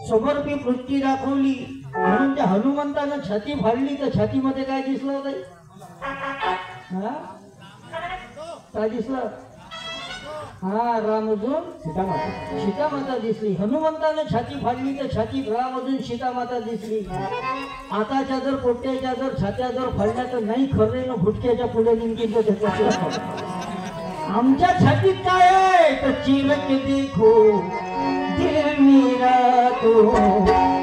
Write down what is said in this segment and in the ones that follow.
समर्पी वृत्ती दाखवली म्हणून त्या हनुमंतानं छाती फाडली तर छातीमध्ये काय दिसलं होतं? काय दिसलं? हा, राम अजून सीता माता दिसली. हनुमंतानं छाती फाडली तर छातीत राम अजून सीता माता दिसली. आताच्या जर पोट्याच्या जर छात्या जर फाडल्या तर नाही खरे न घुटक्याच्या पुढे निमकीन तर त्याच्या. आमच्या छातीत काय आहे तर चीर के देखो दिल मेरा तो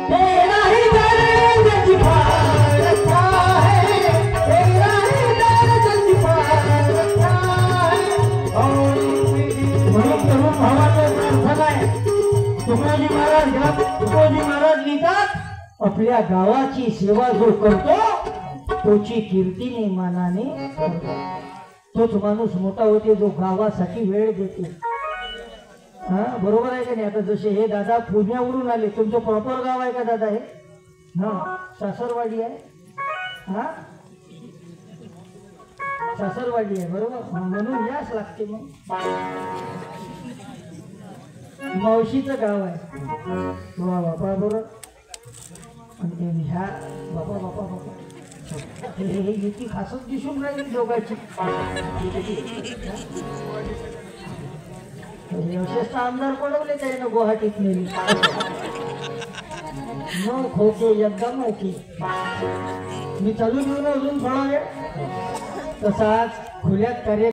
तेरा ही दर्द छिपा रखा है, तेरा ही दर्द छिपा रखा है. म्हणून तरुण भावाचं प्रार्थना आहे. तुकोजी महाराज लिहितात आपल्या गावाची सेवा जो करतो तोची कीर्तीने मानाने करतो. तोच माणूस मोठा होते जो गावासाठी वेळ देते. हा, बरोबर आहे का नाही? आता जसे हे दादा पुण्यावरून आले, तुमचं प्रॉपर गाव आहे का दादा? हे हा, सासरवाडी आहे. हा, सासरवाडी आहे, बरोबर. म्हणून याच लागते. मग मावशीचं गाव आहे. वा बापा, बरोबर. आणि ह्या बापा बापा बापा ही खासच दिसून राहिली दोघांची. यशस्थ आमदार पडवले त्यानं गुवाहाटीत नेली. न खोके एकदम होती. मी चालू घेऊन अजून थोडा वेळ तसाच खुल्यात कार्य